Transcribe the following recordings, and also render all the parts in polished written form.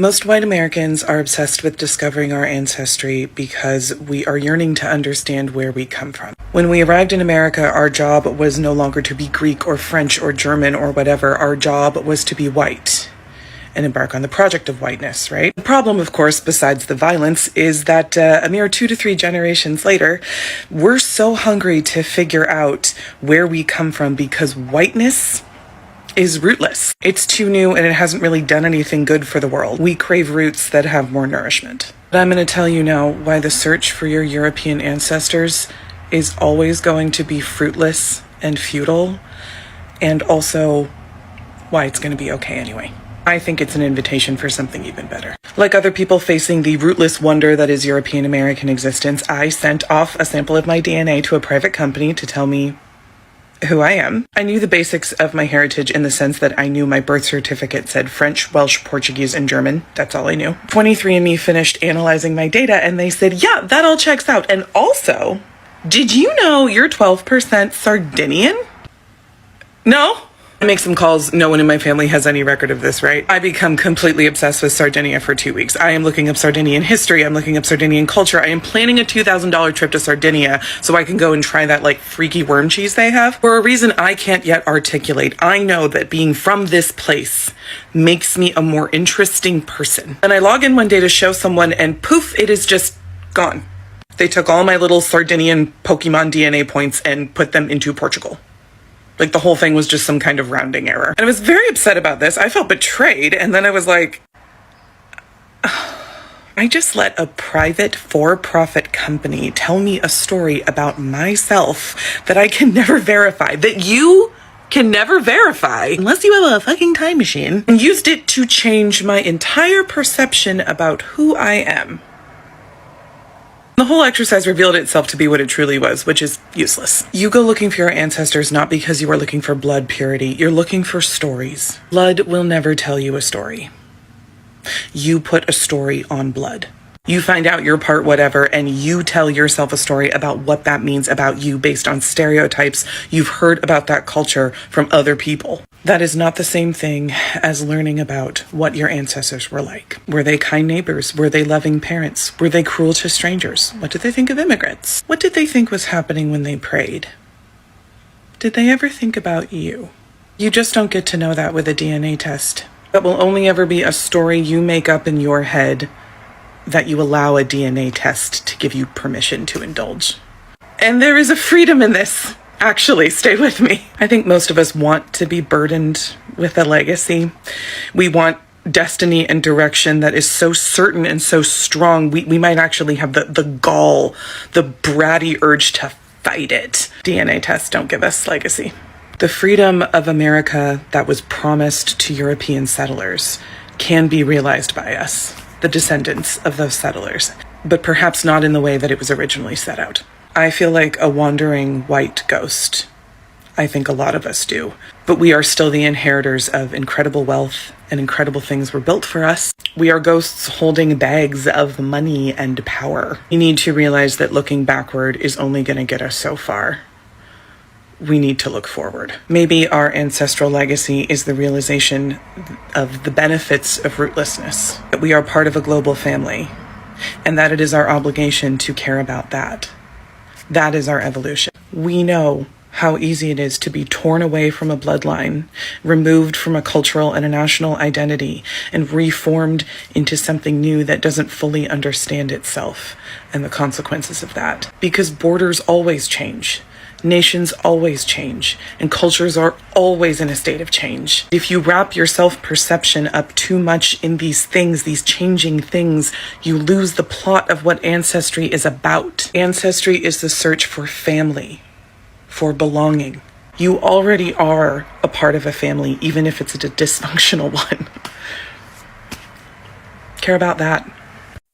Most white Americans are obsessed with discovering our ancestry because we are yearning to understand where we come from. When we arrived in America, our job was no longer to be Greek or French or German or whatever. Our job was to be white and embark on the project of whiteness, right? The problem, of course, besides the violence, is that a mere 2 to 3 generations later, we're so hungry to figure out where we come from because whiteness is rootless. It's too new and it hasn't really done anything good for the world. We crave roots that have more nourishment. But I'm going to tell you now why the search for your European ancestors is always going to be fruitless and futile, and also why it's going to be okay anyway. I think it's an invitation for something even better. Like other people facing the rootless wonder that is European American existence, I sent off a sample of my DNA to a private company to tell me who I am. I knew the basics of my heritage in the sense that I knew my birth certificate said French, Welsh, Portuguese, and German. That's all I knew. 23andMe finished analyzing my data and they said, yeah, that all checks out. And also, did you know you're 12% Sardinian? No? I make some calls. No one in my family has any record of this, right? I become completely obsessed with Sardinia for 2 weeks. I am looking up Sardinian history. I'm looking up Sardinian culture. I am planning a $2,000 trip to Sardinia so I can go and try that like freaky worm cheese they have. For a reason I can't yet articulate, I know that being from this place makes me a more interesting person. And I log in one day to show someone and poof, it is just gone. They took all my little Sardinian Pokemon DNA points and put them into Portugal. Like the whole thing was just some kind of rounding error. And I was very upset about this. I felt betrayed. And then I was like, I just let a private for-profit company tell me a story about myself that I can never verify, that you can never verify unless you have a fucking time machine, and used it to change my entire perception about who I am. The whole exercise revealed itself to be what it truly was, which is useless. You go looking for your ancestors not because you are looking for blood purity. You're looking for stories. Blood will never tell you a story. You put a story on blood. You find out your part whatever, and you tell yourself a story about what that means about you based on stereotypes you've heard about that culture from other people. That is not the same thing as learning about what your ancestors were like. Were they kind neighbors? Were they loving parents? Were they cruel to strangers? What did they think of immigrants? What did they think was happening when they prayed? Did they ever think about you? You just don't get to know that with a DNA test. That will only ever be a story you make up in your head that you allow a DNA test to give you permission to indulge. And there is a freedom in this. Actually, stay with me. I think most of us want to be burdened with a legacy. We want destiny and direction that is so certain and so strong, we might actually have the gall, the bratty urge to fight it. DNA tests don't give us legacy. The freedom of America that was promised to European settlers can be realized by us, the descendants of those settlers, but perhaps not in the way that it was originally set out. I feel like a wandering white ghost. I think a lot of us do. But we are still the inheritors of incredible wealth, and incredible things were built for us. We are ghosts holding bags of money and power. We need to realize that looking backward is only going to get us so far. We need to look forward. Maybe our ancestral legacy is the realization of the benefits of rootlessness, that we are part of a global family, and that it is our obligation to care about that. That is our evolution. We know how easy it is to be torn away from a bloodline, removed from a cultural and a national identity, and reformed into something new that doesn't fully understand itself and the consequences of that. Because borders always change. Nations always change, and cultures are always in a state of change. If you wrap your self-perception up too much in these things, these changing things, you lose the plot of what ancestry is about. Ancestry is the search for family, for belonging. You already are a part of a family, even if it's a dysfunctional one. Care about that.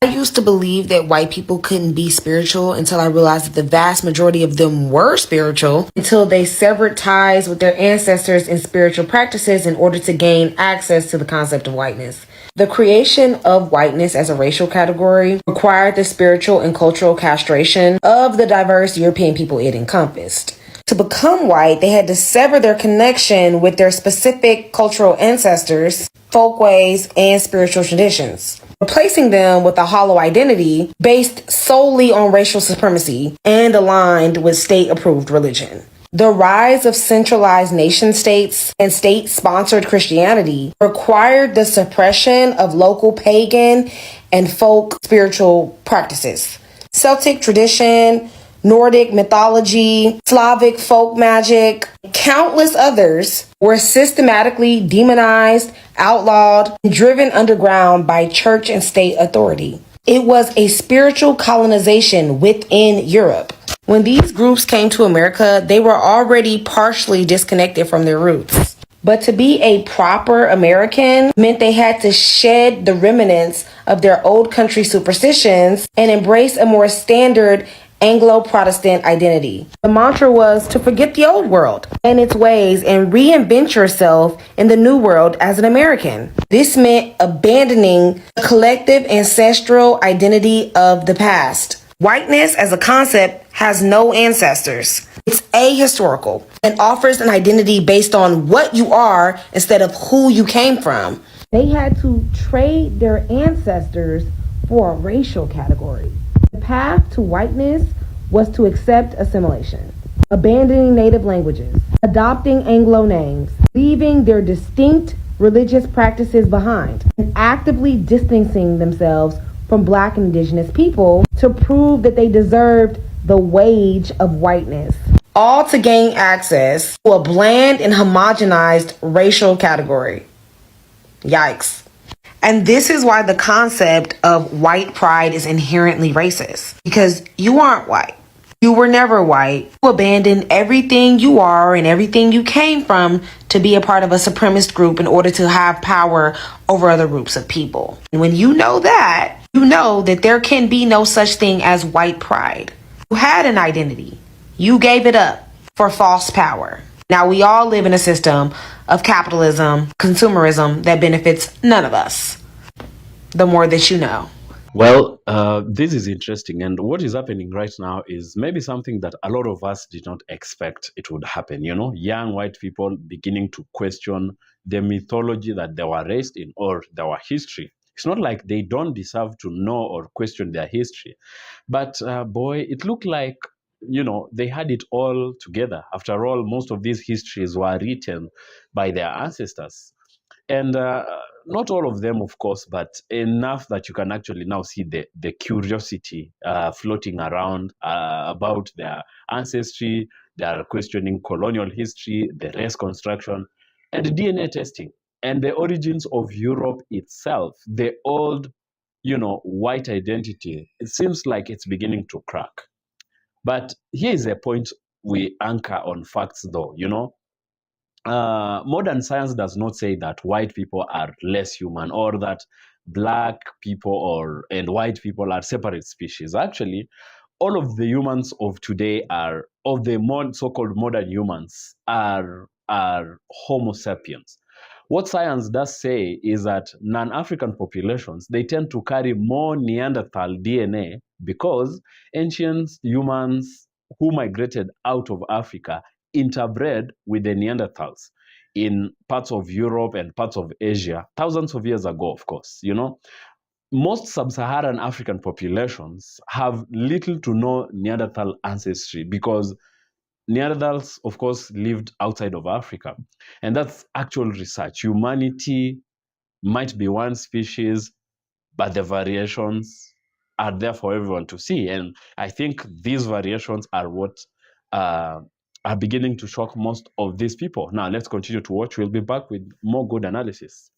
I used to believe that white people couldn't be spiritual until I realized that the vast majority of them were spiritual until they severed ties with their ancestors and spiritual practices in order to gain access to the concept of whiteness. The creation of whiteness as a racial category required the spiritual and cultural castration of the diverse European people it encompassed. To become white, they had to sever their connection with their specific cultural ancestors, folkways, and spiritual traditions, replacing them with a hollow identity based solely on racial supremacy and aligned with state-approved religion. The rise of centralized nation states and state-sponsored Christianity required the suppression of local pagan and folk spiritual practices. Celtic tradition, Nordic mythology, Slavic folk magic, countless others were systematically demonized, outlawed, and driven underground by church and state authority. It was a spiritual colonization within Europe. When these groups came to America, they were already partially disconnected from their roots. But to be a proper American meant they had to shed the remnants of their old country superstitions and embrace a more standard Anglo-Protestant identity. The mantra was to forget the old world and its ways and reinvent yourself in the new world as an American. This meant abandoning the collective ancestral identity of the past. Whiteness as a concept has no ancestors. It's ahistorical and offers an identity based on what you are instead of who you came from. They had to trade their ancestors for a racial category. The path to whiteness was to accept assimilation, abandoning native languages, adopting Anglo names, leaving their distinct religious practices behind, and actively distancing themselves from Black and Indigenous people to prove that they deserved the wage of whiteness, all to gain access to a bland and homogenized racial category. Yikes. And this is why the concept of white pride is inherently racist, because you aren't white. You were never white. You abandoned everything you are and everything you came from to be a part of a supremacist group in order to have power over other groups of people. And when you know that, you know that there can be no such thing as white pride. You had an identity. You gave it up for false power. Now we all live in a system of capitalism, consumerism that benefits none of us. The more that you know. Well, this is interesting. And what is happening right now is maybe something that a lot of us did not expect it would happen. You know, young white people beginning to question the mythology that they were raised in or their history. It's not like they don't deserve to know or question their history. But boy, it looked like, you know, they had it all together. After all, most of these histories were written by their ancestors. And not all of them, of course, but enough that you can actually now see the curiosity floating around about their ancestry. They are questioning colonial history, the race construction, and the DNA testing, and the origins of Europe itself, the old, you know, white identity. It seems like it's beginning to crack. But here is a point we anchor on facts, though, you know. Modern science does not say that white people are less human or that black people and white people are separate species. Actually, all of the humans of today are of the so-called modern humans are Homo sapiens. What science does say is that non-African populations, they tend to carry more Neanderthal DNA because ancient humans who migrated out of Africa interbred with the Neanderthals in parts of Europe and parts of Asia, thousands of years ago, of course. You know, most sub-Saharan African populations have little to no Neanderthal ancestry because Neanderthals, of course, lived outside of Africa. And that's actual research. Humanity might be one species, but the variations are there for everyone to see. And I think these variations are what are beginning to shock most of these people. Now, let's continue to watch. We'll be back with more good analysis.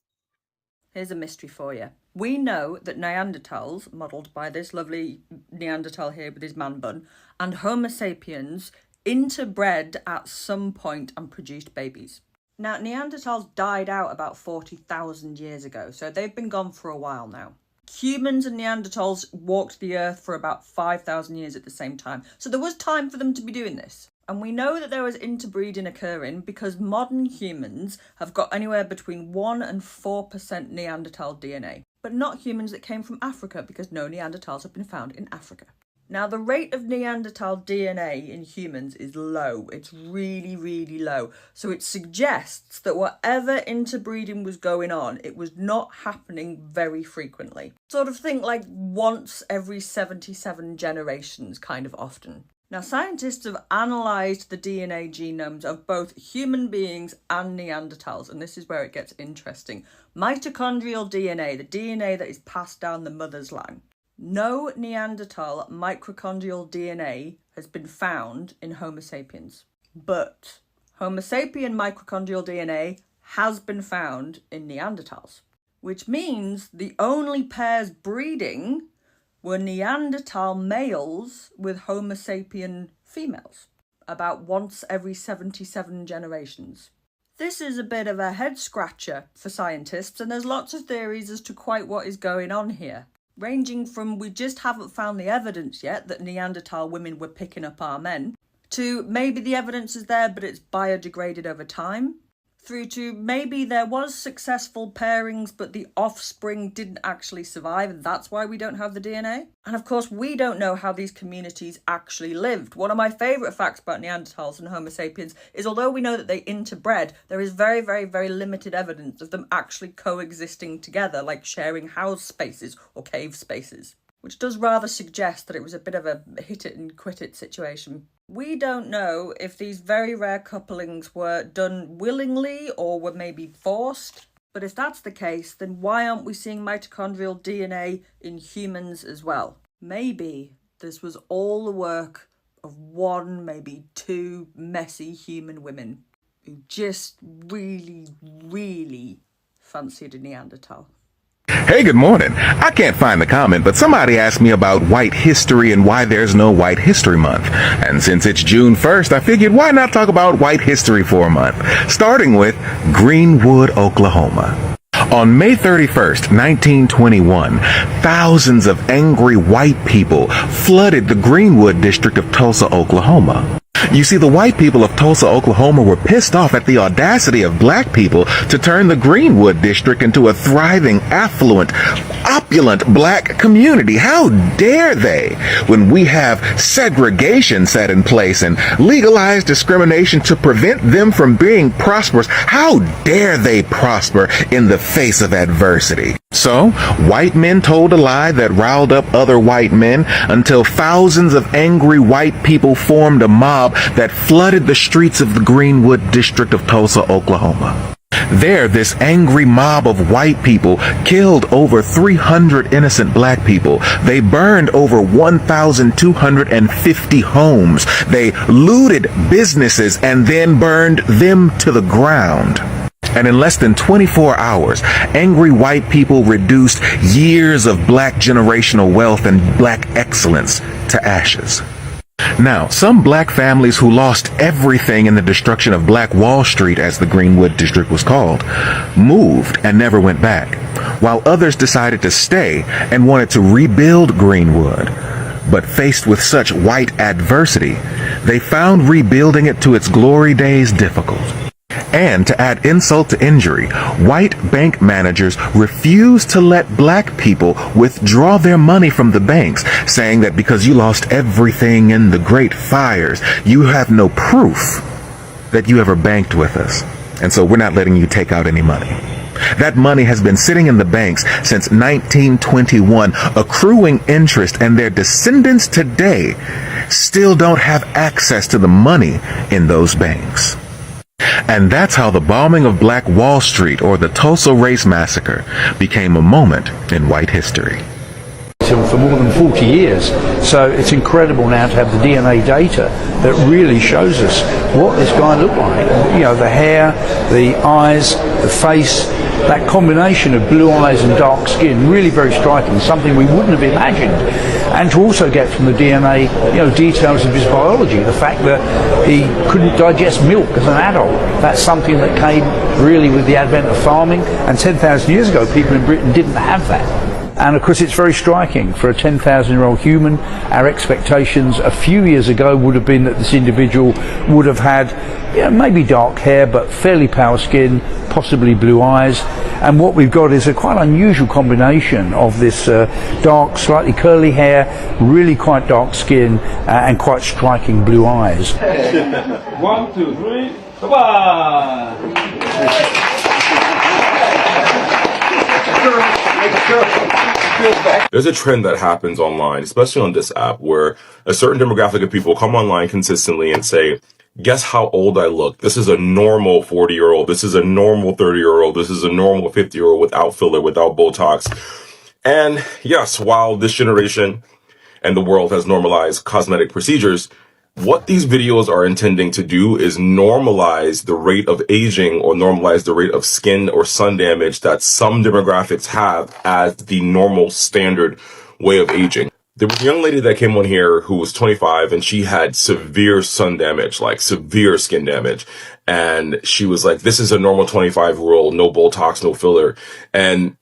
Here's a mystery for you. We know that Neanderthals, modelled by this lovely Neanderthal here with his man bun, and Homo sapiens interbred at some point and produced babies. Now, Neanderthals died out about 40,000 years ago, so they've been gone for a while now. Humans and Neanderthals walked the earth for about 5,000 years at the same time, so there was time for them to be doing this. And we know that there was interbreeding occurring because modern humans have got anywhere between 1 and 4% Neanderthal DNA, but not humans that came from Africa because no Neanderthals have been found in Africa. Now, the rate of Neanderthal DNA in humans is low. It's really, really low. So it suggests that whatever interbreeding was going on, it was not happening very frequently. Sort of think like once every 77 generations, kind of often. Now, scientists have analysed the DNA genomes of both human beings and Neanderthals, and this is where it gets interesting. Mitochondrial DNA, the DNA that is passed down the mother's line. No Neanderthal mitochondrial DNA has been found in Homo sapiens, but Homo sapien mitochondrial DNA has been found in Neanderthals, which means the only pairs breeding were Neanderthal males with Homo sapien females, about once every 77 generations. This is a bit of a head scratcher for scientists, and there's lots of theories as to quite what is going on here. Ranging from we just haven't found the evidence yet that Neanderthal women were picking up our men, to maybe the evidence is there but it's biodegraded over time, through to maybe there was successful pairings but the offspring didn't actually survive and that's why we don't have the DNA. And of course we don't know how these communities actually lived. One of my favourite facts about Neanderthals and Homo sapiens is although we know that they interbred, there is very, very, very limited evidence of them actually coexisting together, like sharing house spaces or cave spaces, which does rather suggest that it was a bit of a hit it and quit it situation. We don't know if these very rare couplings were done willingly or were maybe forced, but if that's the case, then why aren't we seeing mitochondrial DNA in humans as well? Maybe this was all the work of one, maybe two messy human women who just really, really fancied a Neanderthal. Hey, good morning. I can't find the comment, but somebody asked me about white history and why there's no White History Month. And since it's June 1st, I figured why not talk about white history for a month, starting with Greenwood, Oklahoma. On May 31st, 1921, thousands of angry white people flooded the Greenwood district of Tulsa, Oklahoma. You see, the white people of Tulsa, Oklahoma were pissed off at the audacity of black people to turn the Greenwood district into a thriving, affluent, opulent black community. How dare they, when we have segregation set in place and legalized discrimination to prevent them from being prosperous, how dare they prosper in the face of adversity? So, white men told a lie that riled up other white men until thousands of angry white people formed a mob that flooded the streets of the Greenwood district of Tulsa, Oklahoma. There, this angry mob of white people killed over 300 innocent black people. They burned over 1,250 homes. They looted businesses and then burned them to the ground. And in less than 24 hours, angry white people reduced years of black generational wealth and black excellence to ashes. Now, some black families who lost everything in the destruction of Black Wall Street, as the Greenwood district was called, moved and never went back, while others decided to stay and wanted to rebuild Greenwood. But faced with such white adversity, they found rebuilding it to its glory days difficult. And to add insult to injury, white bank managers refused to let black people withdraw their money from the banks, saying that because you lost everything in the Great Fires, you have no proof that you ever banked with us. And so we're not letting you take out any money. That money has been sitting in the banks since 1921, accruing interest, and their descendants today still don't have access to the money in those banks. And that's how the bombing of Black Wall Street, or the Tulsa Race Massacre, became a moment in white history. For more than 40 years. So it's incredible now to have the DNA data that really shows us what this guy looked like. You know, the hair, the eyes, the face, that combination of blue eyes and dark skin, really very striking, something we wouldn't have imagined. And to also get from the DNA, you know, details of his biology, the fact that he couldn't digest milk as an adult. That's something that came really with the advent of farming, and 10,000 years ago people in Britain didn't have that. And of course, it's very striking. For a 10,000-year-old human, our expectations a few years ago would have been that this individual would have had, maybe dark hair, but fairly pale skin, possibly blue eyes. And what we've got is a quite unusual combination of this dark, slightly curly hair, really quite dark skin, and quite striking blue eyes. 1, 2, 3, come on! There's a trend that happens online, especially on this app, where a certain demographic of people come online consistently and say, guess how old I look? This is a normal 40-year-old. This is a normal 30-year-old. This is a normal 50-year-old without filler, without Botox. And yes, while this generation and the world has normalized cosmetic procedures, what these videos are intending to do is normalize the rate of aging or normalize the rate of skin or sun damage that some demographics have as the normal standard way of aging. There was a young lady that came on here who was 25 and she had severe sun damage, like severe skin damage. And she was like, this is a normal 25-year-old, no Botox, no filler. And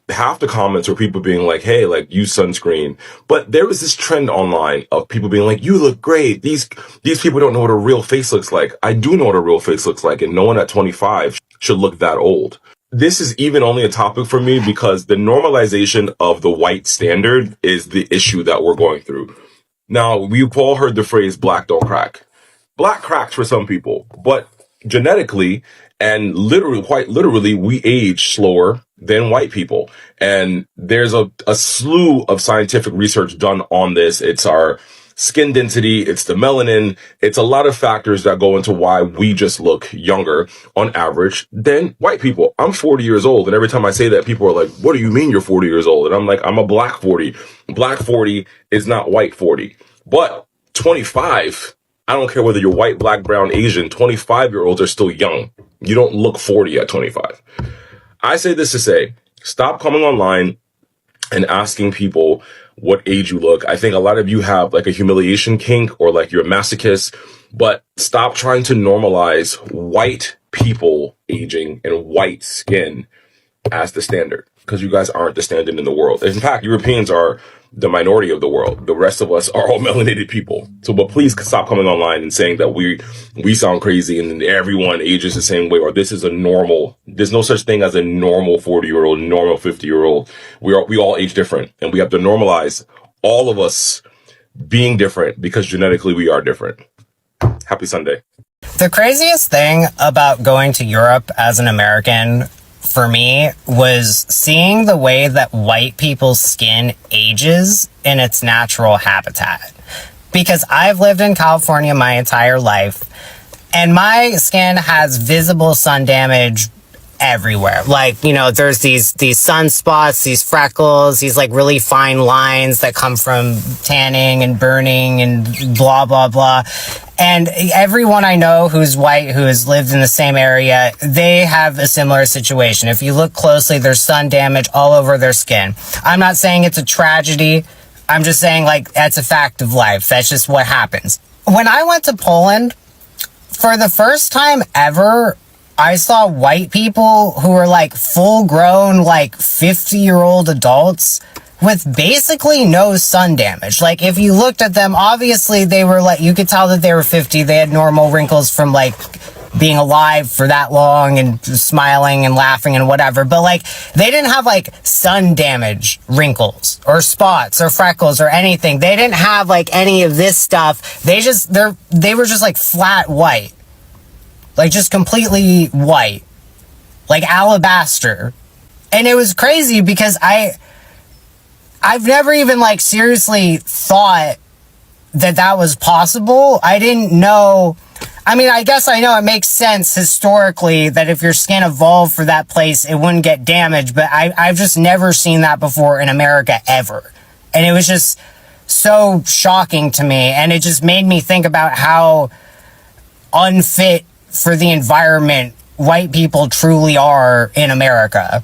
half the comments were people being like, hey, like, use sunscreen. But there was this trend online of people being like, you look great. These people don't know what a real face looks like. I do know what a real face looks like, and no one at 25 should look that old. This is even only a topic for me because the normalization of the white standard is the issue that we're going through. Now, we've all heard the phrase black don't crack. Black cracks for some people, but genetically and literally, quite literally, we age slower than white people. And there's a slew of scientific research done on this. It's our skin density, it's the melanin, it's a lot of factors that go into why we just look younger on average than white people. I'm 40 years old, and every time I say that, people are like, what do you mean you're 40 years old? And I'm like, I'm a black 40. Black 40 is not white 40. But 25, I don't care whether you're white, black, brown, Asian, 25-year-olds are still young. You don't look 40 at 25. I say this to say, stop coming online and asking people what age you look. I think a lot of you have like a humiliation kink or like you're a masochist, but stop trying to normalize white people aging and white skin as the standard, because you guys aren't the standard in the world. In fact, Europeans are the minority of the world. The rest of us are all melanated people. So, but please stop coming online and saying that we sound crazy and everyone ages the same way, or this is a normal. There's no such thing as a normal 40-year-old, normal 50-year-old. We all age different, and we have to normalize all of us being different because genetically we are different. Happy Sunday. The craziest thing about going to Europe as an American for me was seeing the way that white people's skin ages in its natural habitat. Because I've lived in California my entire life, and my skin has visible sun damage everywhere. Like, you know, there's these sunspots, these freckles, these like really fine lines that come from tanning and burning and blah, blah, blah. And everyone I know who's white, who has lived in the same area, they have a similar situation. If you look closely, there's sun damage all over their skin. I'm not saying it's a tragedy. I'm just saying, like, that's a fact of life. That's just what happens. When I went to Poland, for the first time ever, I saw white people who were like full grown, like 50-year-old adults with basically no sun damage. Like, if you looked at them, obviously they were like, you could tell that they were 50. They had normal wrinkles from like being alive for that long and smiling and laughing and whatever. But like, they didn't have like sun damage wrinkles or spots or freckles or anything. They didn't have like any of this stuff. They were just like flat white. Like, just completely white. Like alabaster. And it was crazy because I've never even like seriously thought that was possible. I didn't know. I mean, I guess I know it makes sense historically that if your skin evolved for that place, it wouldn't get damaged. But I've just never seen that before in America ever. And it was just so shocking to me. And it just made me think about how unfit for the environment white people truly are in America.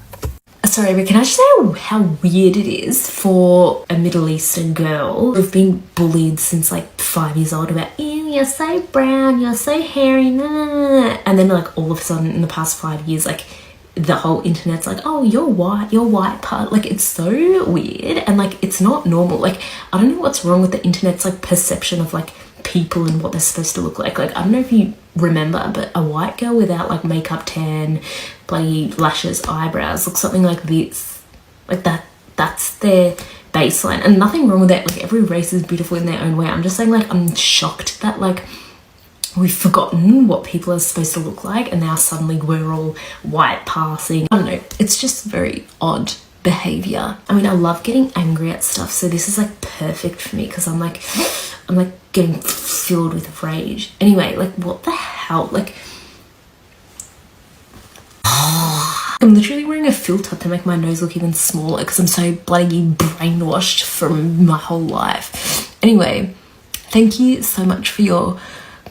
Sorry, but can I just say how weird it is for a Middle Eastern girl who've been bullied since like 5 years old about, ew, you're so brown, you're so hairy, nah. And then like all of a sudden in the past 5 years, like the whole internet's like, oh, you're white part. Like, it's so weird, and like, it's not normal. Like, I don't know what's wrong with the internet's like perception of like people and what they're supposed to look like. Like, I don't know if you remember, but a white girl without like makeup, tan, bloody lashes, eyebrows looks something like this. Like that's their baseline, and nothing wrong with that. Like, every race is beautiful in their own way. I'm just saying, like, I'm shocked that like we've forgotten what people are supposed to look like, and now suddenly we're all white passing. I don't know, it's just very odd behavior. I mean, I love getting angry at stuff, so this is like perfect for me, because I'm like getting filled with rage. Anyway, like, what the hell? Like, I'm literally wearing a filter to make my nose look even smaller because I'm so bloody brainwashed from my whole life. Anyway, thank you so much for your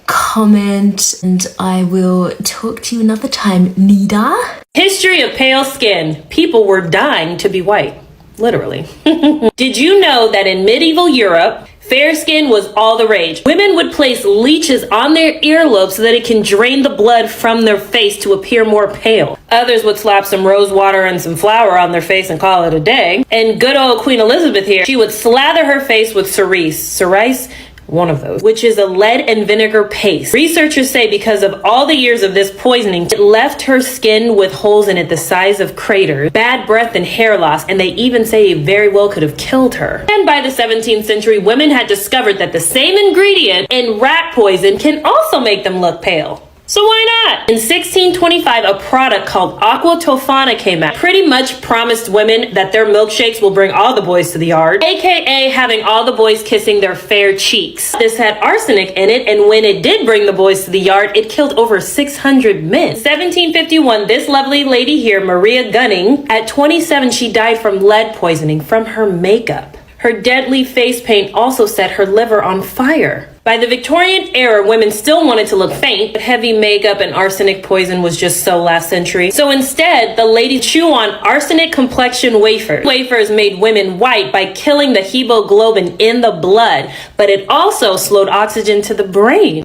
comment, and I will talk to you another time, Nida. History of pale skin. People were dying to be white. Literally. Did you know that in medieval Europe, fair skin was all the rage? Women would place leeches on their earlobes so that it can drain the blood from their face to appear more pale. Others would slap some rose water and some flour on their face and call it a day. And good old Queen Elizabeth here, she would slather her face with cerise, one of those, which is a lead and vinegar paste. Researchers say because of all the years of this poisoning, it left her skin with holes in it the size of craters, bad breath and hair loss, and they even say it very well could have killed her. And by the 17th century, women had discovered that the same ingredient in rat poison can also make them look pale. So why not? In 1625, a product called Aqua Tofana came out. Pretty much promised women that their milkshakes will bring all the boys to the yard, aka having all the boys kissing their fair cheeks. This had arsenic in it, and when it did bring the boys to the yard, it killed over 600 men. In 1751, this lovely lady here, Maria Gunning, at 27, she died from lead poisoning from her makeup. Her deadly face paint also set her liver on fire. By the Victorian era, women still wanted to look faint, but heavy makeup and arsenic poison was just so last century. So instead, the ladies chew on arsenic complexion wafers. Wafers made women white by killing the hemoglobin in the blood, but it also slowed oxygen to the brain.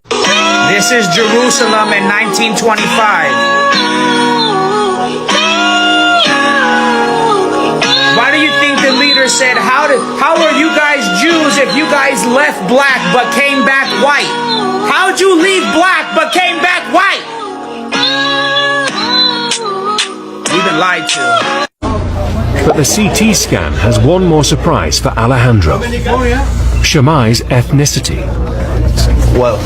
This is Jerusalem in 1925. Why do you think the leader said, how are you guys Jews if you guys left black but came back white? How'd you leave black but came back white? We've been lied to. But the CT scan has one more surprise for Alejandro. Shamai's ethnicity. Well,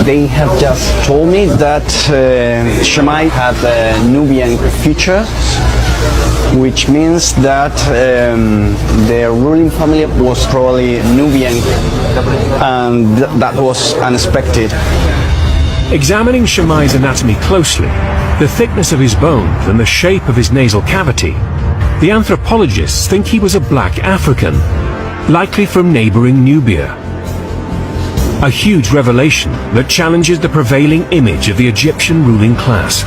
they have just told me that Shamai had a Nubian feature, which means that their ruling family was probably Nubian, and that was unexpected. Examining Shamai's anatomy closely, the thickness of his bones and the shape of his nasal cavity, the anthropologists think he was a black African, likely from neighboring Nubia. A huge revelation that challenges the prevailing image of the Egyptian ruling class.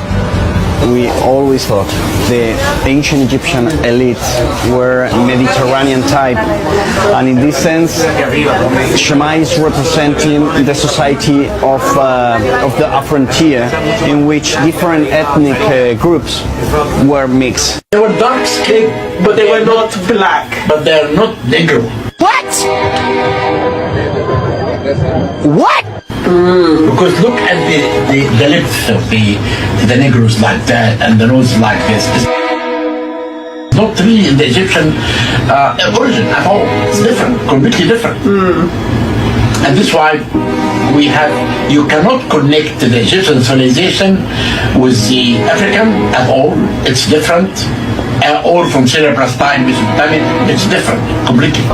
We always thought the ancient Egyptian elite were Mediterranean type, and in this sense, Shamai is representing the society of the frontier, in which different ethnic groups were mixed. They were dark skinned, but they were not black. But they are not Negro. What? What? Because look at the lips of the Negroes like that, and the nose like this. It's not really the Egyptian origin at all. It's different, completely different. And this is why you cannot connect the Egyptian civilization with the African at all. It's different. Or from Syria, Palestine, Mesopotamia, it's different, completely.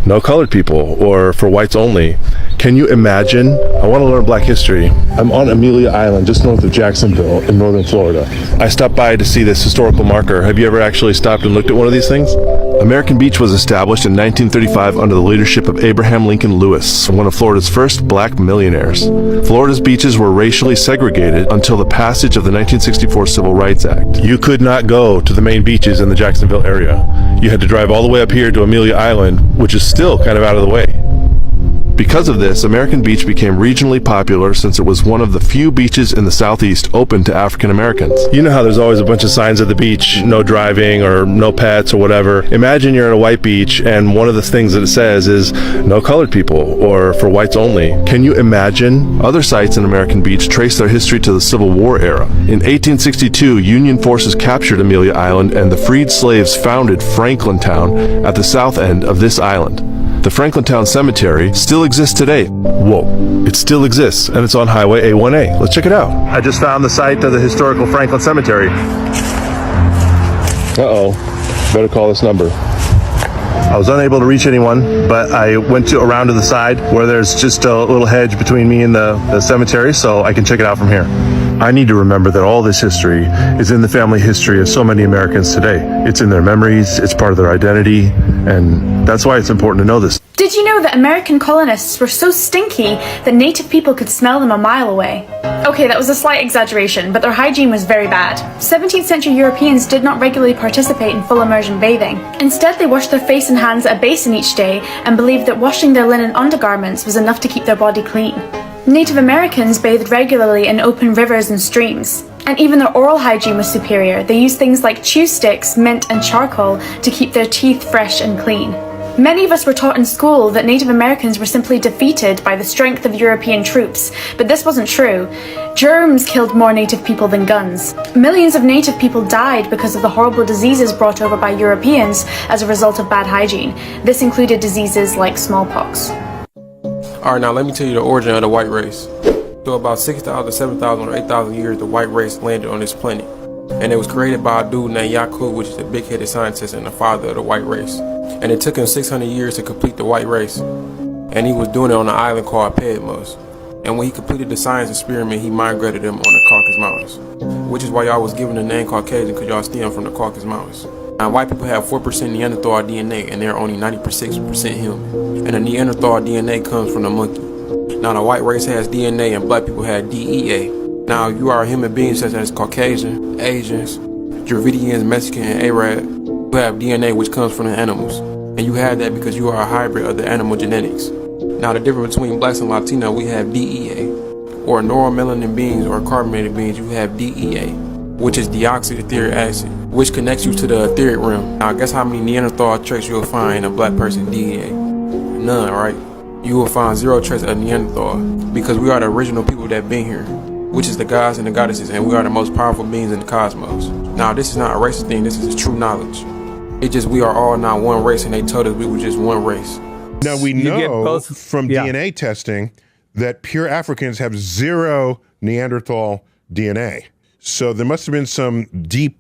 No colored people, or for whites only. Can you imagine? I want to learn black history. I'm on Amelia Island, just north of Jacksonville in northern Florida. I stopped by to see this historical marker. Have you ever actually stopped and looked at one of these things? American Beach was established in 1935 under the leadership of Abraham Lincoln Lewis, one of Florida's first black millionaires. Florida's beaches were racially segregated until the passage of the 1964 Civil Rights Act. You could not go to the main beaches in the Jacksonville area. You had to drive all the way up here to Amelia Island, which is still kind of out of the way. Because of this, American Beach became regionally popular since it was one of the few beaches in the Southeast open to African Americans. You know how there's always a bunch of signs at the beach, no driving or no pets or whatever. Imagine you're at a white beach and one of the things that it says is no colored people or for whites only. Can you imagine? Other sites in American Beach trace their history to the Civil War era. In 1862, Union forces captured Amelia Island and the freed slaves founded Franklintown at the south end of this island. The Franklintown Cemetery still exists today. Whoa, it still exists, and it's on Highway A1A. Let's check it out. I just found the site of the historical Franklin Cemetery. Uh-oh, better call this number. I was unable to reach anyone, but I went around to the side where there's just a little hedge between me and the cemetery, so I can check it out from here. I need to remember that all this history is in the family history of so many Americans today. It's in their memories, it's part of their identity, and that's why it's important to know this. Did you know that American colonists were so stinky that native people could smell them a mile away? Okay, that was a slight exaggeration, but their hygiene was very bad. 17th century Europeans did not regularly participate in full immersion bathing. Instead, they washed their face and hands at a basin each day and believed that washing their linen undergarments was enough to keep their body clean. Native Americans bathed regularly in open rivers and streams. And even their oral hygiene was superior. They used things like chew sticks, mint, and charcoal to keep their teeth fresh and clean. Many of us were taught in school that Native Americans were simply defeated by the strength of European troops, but this wasn't true. Germs killed more Native people than guns. Millions of Native people died because of the horrible diseases brought over by Europeans as a result of bad hygiene. This included diseases like smallpox. Alright, now let me tell you the origin of the white race. So about 6,000, 7,000, or 8,000 years, the white race landed on this planet. And it was created by a dude named Yakub, which is a big-headed scientist and the father of the white race. And it took him 600 years to complete the white race. And he was doing it on an island called Patmos. And when he completed the science experiment, he migrated them on the Caucasus Mountains. Which is why y'all was given the name Caucasian, because y'all stem from the Caucasus Mountains. Now, white people have 4% Neanderthal DNA, and they're only 96% human. And the Neanderthal DNA comes from the monkey. Now, the white race has DNA, and black people have DEA. Now, you are human beings such as Caucasian, Asians, Dravidians, Mexican, and Arab, who have DNA which comes from the animals. And you have that because you are a hybrid of the animal genetics. Now, the difference between blacks and Latino, we have DEA. Or neuromelanin beings or carbonated beings, you have DEA, which is deoxyetheric acid, which connects you to the etheric realm. Now, guess how many Neanderthal traits you'll find in a black person DEA? None, right? You will find 0 traits of Neanderthal, because we are the original people that been here, which is the gods and the goddesses, and we are the most powerful beings in the cosmos. Now, this is not a racist thing, this is true knowledge. It's just we are all now one race, and they told us we were just one race. Now, we know from DNA testing that pure Africans have 0 Neanderthal DNA. So there must have been some deep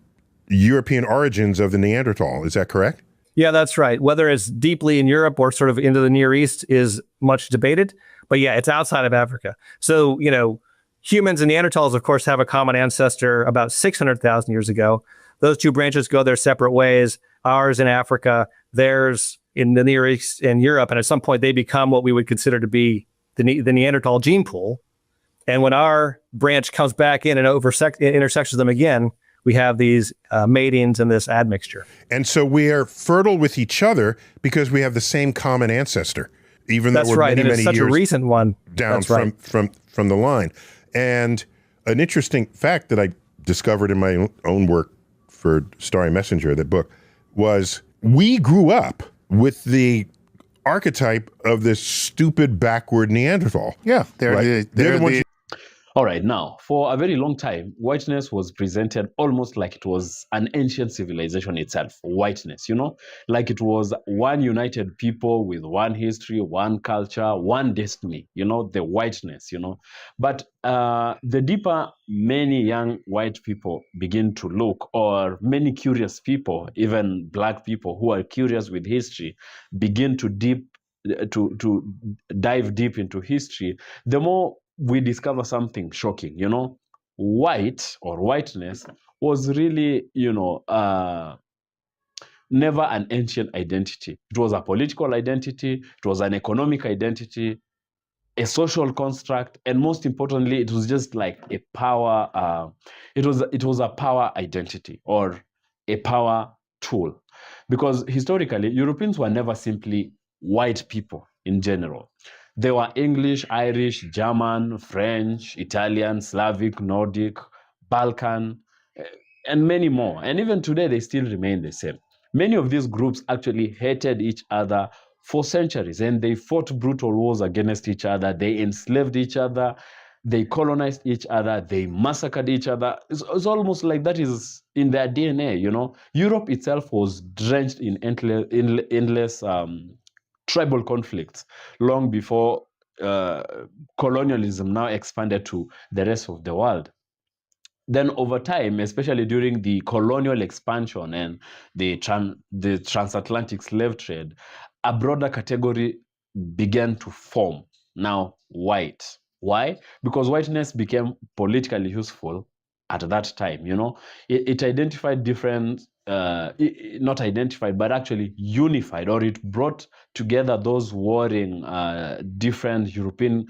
European origins of the Neanderthal. Is that correct? Yeah, that's right. Whether it's deeply in Europe or sort of into the Near East is much debated. But yeah, it's outside of Africa. So, you know, humans and Neanderthals, of course, have a common ancestor about 600,000 years ago. Those two branches go their separate ways. Ours in Africa, theirs in the Near East and Europe. And at some point, they become what we would consider to be the Neanderthal gene pool. And when our branch comes back in and intersects them again, we have these matings and this admixture. And so we are fertile with each other because we have the same common ancestor, even though we're many, many such years a recent one down from the line. And an interesting fact that I discovered in my own work for Starry Messenger, that book, was we grew up with the archetype of this stupid backward Neanderthal. Yeah, they're the ones. All right, now, for a very long time, whiteness was presented almost like it was an ancient civilization itself, whiteness, you know, like it was one united people with one history, one culture, one destiny, you know, the whiteness, you know. But the deeper many young white people begin to look, or many curious people, even black people who are curious with history, begin to dive deep into history, the more we discover something shocking, you know. White or whiteness was really, you know, never an ancient identity. It was a political identity, it was an economic identity, a social construct, and most importantly, it was just like a power, it was a power identity or a power tool. Because historically, Europeans were never simply white people in general. There were English, Irish, German, French, Italian, Slavic, Nordic, Balkan, and many more. And even today, they still remain the same. Many of these groups actually hated each other for centuries, and they fought brutal wars against each other. They enslaved each other. They colonized each other. They massacred each other. It's almost like that is in their DNA, you know. Europe itself was drenched in endless tribal conflicts long before colonialism now expanded to the rest of the world. Then over time, especially during the colonial expansion and the transatlantic slave trade, a broader category began to form. Now, white. Why? Because whiteness became politically useful at that time. You know, it identified different, not identified, but actually unified, or it brought together those warring different European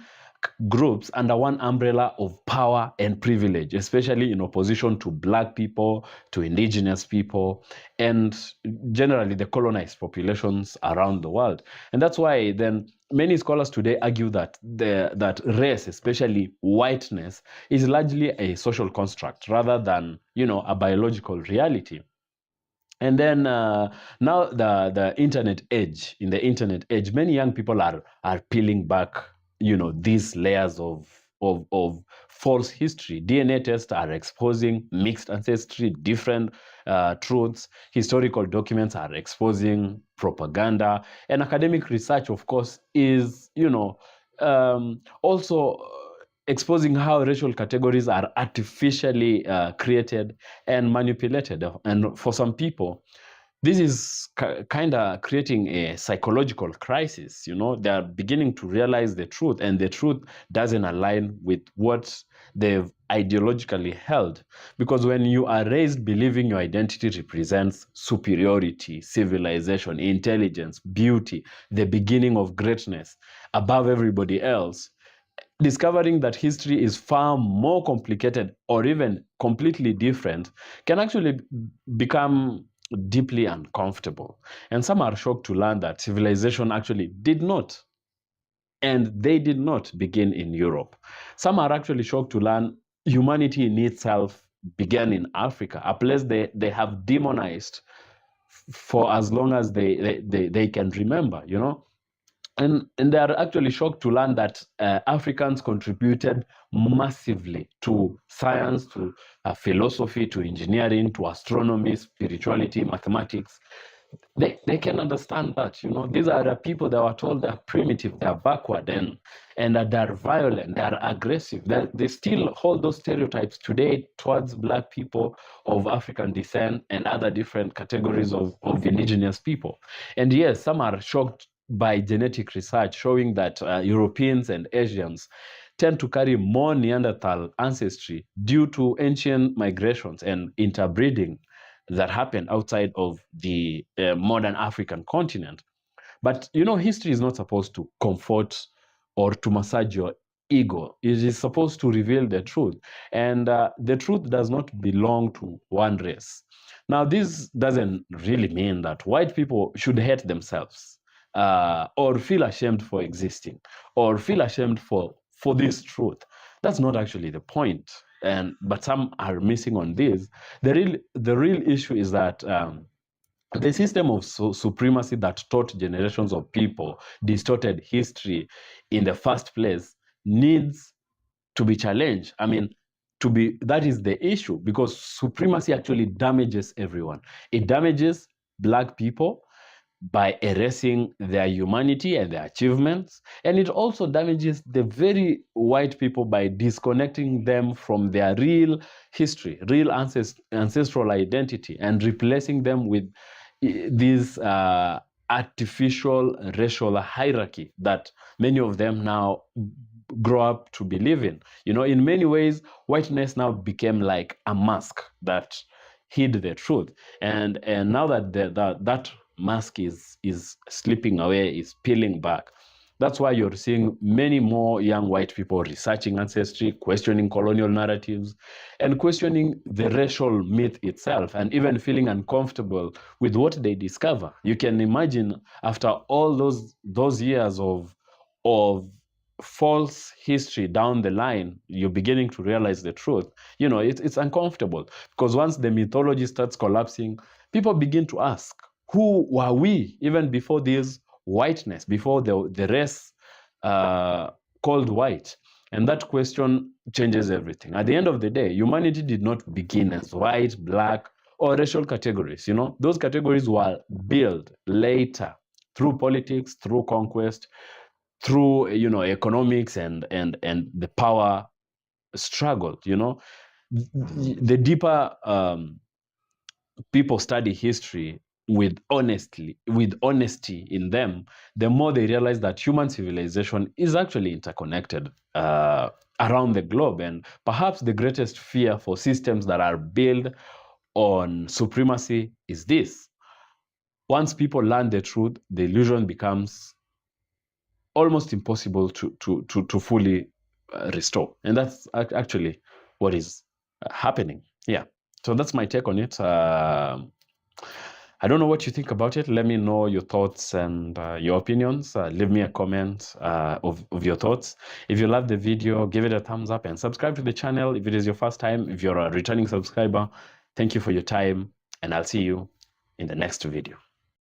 groups under one umbrella of power and privilege, especially in opposition to black people, to indigenous people, and generally the colonized populations around the world. And that's why then many scholars today argue that that race, especially whiteness, is largely a social construct rather than, you know, a biological reality. And then now the internet age, in the internet age, many young people are peeling back, you know, these layers of false history. DNA tests are exposing mixed ancestry, different truths. Historical documents are exposing propaganda, and academic research, of course, is, you know, also exposing how racial categories are artificially created and manipulated. And for some people, this is kind of creating a psychological crisis. You know, they are beginning to realize the truth, and the truth doesn't align with what they've ideologically held. Because when you are raised believing your identity represents superiority, civilization, intelligence, beauty, the beginning of greatness above everybody else, discovering that history is far more complicated or even completely different can actually become deeply uncomfortable. And some are shocked to learn that civilization actually did not, and they did not begin in Europe. Some are actually shocked to learn humanity in itself began in Africa, a place they have demonized for as long as they can remember, you know. And they are actually shocked to learn that Africans contributed massively to science, to philosophy, to engineering, to astronomy, spirituality, mathematics. They can understand that, you know. These are the people that were told they're primitive, they're backward, and they're violent, they're aggressive. They still hold those stereotypes today towards black people of African descent and other different categories of indigenous people. And yes, some are shocked by genetic research showing that Europeans and Asians tend to carry more Neanderthal ancestry due to ancient migrations and interbreeding that happened outside of the modern African continent. But, you know, history is not supposed to comfort or to massage your ego. It is supposed to reveal the truth. And the truth does not belong to one race. Now, this doesn't really mean that white people should hate themselves, or feel ashamed for existing, or feel ashamed for this truth. That's not actually the point. But some are missing on this. The real issue is that the system of supremacy that taught generations of people distorted history in the first place needs to be challenged. I mean, that is the issue, because supremacy actually damages everyone. It damages black people by erasing their humanity and their achievements. And it also damages the very white people by disconnecting them from their real history, real ancestral identity, and replacing them with this artificial racial hierarchy that many of them now grow up to believe in. You know, in many ways, whiteness now became like a mask that hid the truth. And now that that mask is slipping away, is peeling back. That's why you're seeing many more young white people researching ancestry, questioning colonial narratives, and questioning the racial myth itself, and even feeling uncomfortable with what they discover. You can imagine, after all those years of of false history down the line, you're beginning to realize the truth. You know, it's uncomfortable because once the mythology starts collapsing, people begin to ask, who were we even before this whiteness, before the race called white? And that question changes everything. At the end of the day, humanity did not begin as white, black, or racial categories. You know, those categories were built later through politics, through conquest, through, you know, economics and the power struggle. You know, the deeper people study history with honesty in them, the more they realize that human civilization is actually interconnected around the globe. And perhaps the greatest fear for systems that are built on supremacy is this: once people learn the truth, the illusion becomes almost impossible to fully restore. And that's actually what is happening. Yeah. So that's my take on it. I don't know what you think about it. Let me know your thoughts and your opinions. Leave me a comment of your thoughts. If you love the video, give it a thumbs up and subscribe to the channel if it is your first time. If you're a returning subscriber, thank you for your time, and I'll see you in the next video.